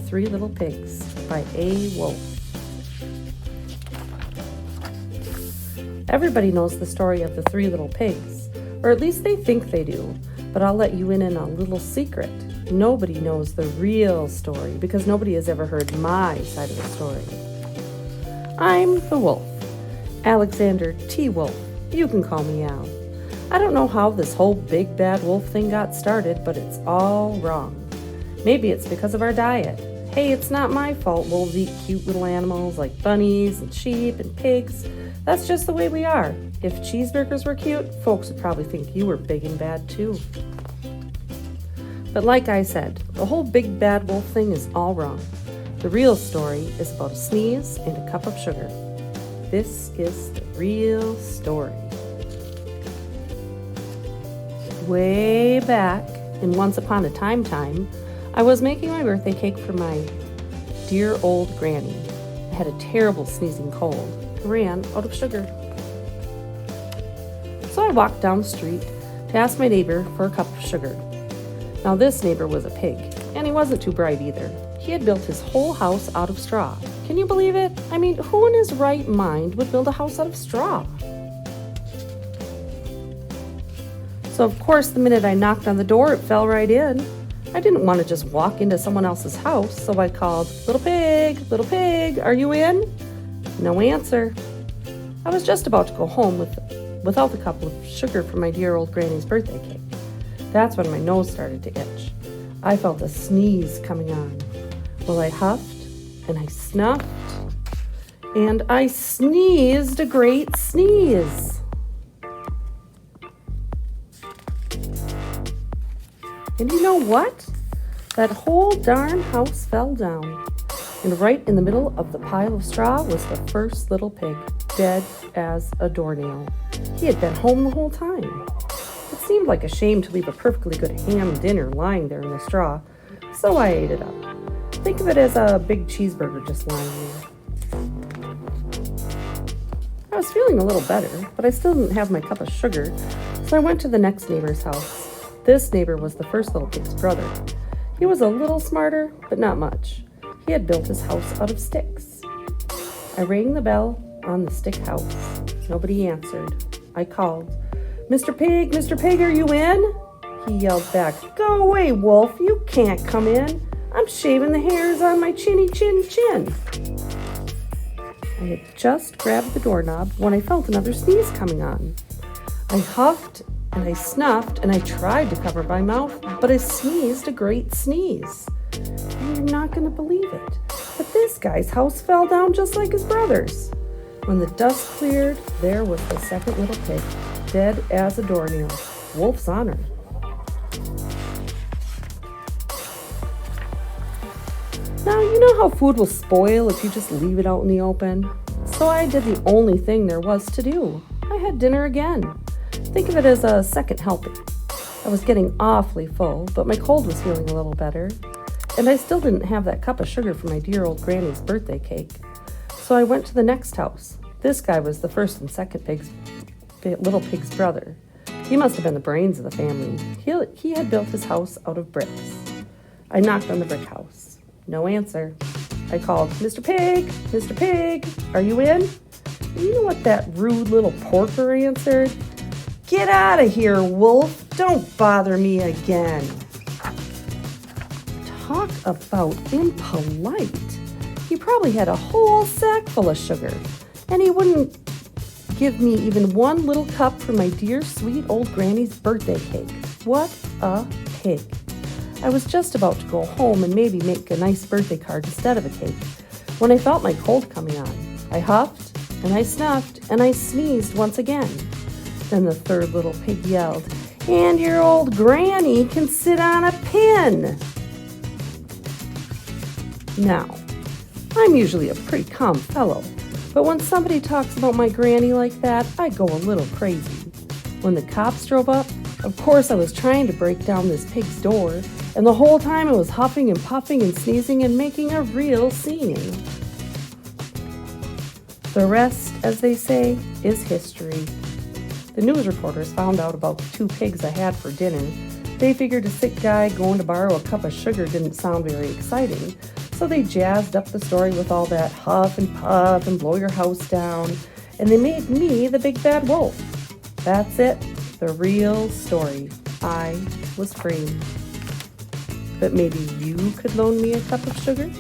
Three Little Pigs by A. Wolf. Everybody knows the story of the three little pigs, or at least they think they do, but I'll let you in on a little secret. Nobody knows the real story because nobody has ever heard my side of the story. I'm the wolf, Alexander T. Wolf. You can call me Al. I don't know how this whole big bad wolf thing got started, but it's all wrong. Maybe it's because of our diet. Hey, it's not my fault wolves eat cute little animals like bunnies and sheep and pigs. That's just the way we are. If cheeseburgers were cute, folks would probably think you were big and bad too. But like I said, the whole big bad wolf thing is all wrong. The real story is about a sneeze and a cup of sugar. This is the real story. Way back in Once Upon a Time, I was making my birthday cake for my dear old granny. I had a terrible sneezing cold and ran out of sugar. So I walked down the street to ask my neighbor for a cup of sugar. Now this neighbor was a pig, and he wasn't too bright either. He had built his whole house out of straw. Can you believe it? I mean, who in his right mind would build a house out of straw? So of course, the minute I knocked on the door, it fell right in. I didn't want to just walk into someone else's house, so I called, little pig, are you in? No answer. I was just about to go home without the cup of sugar for my dear old granny's birthday cake. That's when my nose started to itch. I felt a sneeze coming on. Well, I huffed, and I snuffed, and I sneezed a great sneeze. And you know what? That whole darn house fell down. And right in the middle of the pile of straw was the first little pig, dead as a doornail. He had been home the whole time. It seemed like a shame to leave a perfectly good ham dinner lying there in the straw, so I ate it up. Think of it as a big cheeseburger just lying there. I was feeling a little better, but I still didn't have my cup of sugar, so I went to the next neighbor's house. This neighbor was the first little pig's brother. He was a little smarter, but not much. He had built his house out of sticks. I rang the bell on the stick house. Nobody answered. I called, Mr. Pig, are you in? He yelled back, Go away, wolf, you can't come in. I'm shaving the hairs on my chinny chin. I had just grabbed the doorknob when I felt another sneeze coming on. I huffed and I snuffed, and I tried to cover my mouth, but I sneezed a great sneeze. And you're not going to believe it, but this guy's house fell down just like his brother's. When the dust cleared, there was the second little pig, dead as a doornail. Wolf's honor. Now, you know how food will spoil if you just leave it out in the open? So I did the only thing there was to do. I had dinner again. Think of it as a second helping. I was getting awfully full, but my cold was feeling a little better, and I still didn't have that cup of sugar for my dear old granny's birthday cake. So I went to the next house. This guy was the first and second little pig's brother. He must have been the brains of the family. He had built his house out of bricks. I knocked on the brick house. No answer. I called, Mr. Pig, are you in? And you know what that rude little porker answered? Get out of here, wolf. Don't bother me again. Talk about impolite. He probably had a whole sack full of sugar, and he wouldn't give me even one little cup for my dear sweet old granny's birthday cake. What a pig. I was just about to go home and maybe make a nice birthday card instead of a cake when I felt my cold coming on. I huffed, and I snuffed, and I sneezed once again. Then the third little pig yelled, And your old granny can sit on a pin. Now, I'm usually a pretty calm fellow, but when somebody talks about my granny like that, I go a little crazy. When the cops drove up, of course I was trying to break down this pig's door, and the whole time I was huffing and puffing and sneezing and making a real scene. The rest, as they say, is history. The news reporters found out about the 2 pigs I had for dinner. They figured a sick guy going to borrow a cup of sugar didn't sound very exciting, So they jazzed up the story with all that huff and puff and blow your house down, and they made me the big bad wolf. That's it, the real story. I was free. But maybe you could loan me a cup of sugar?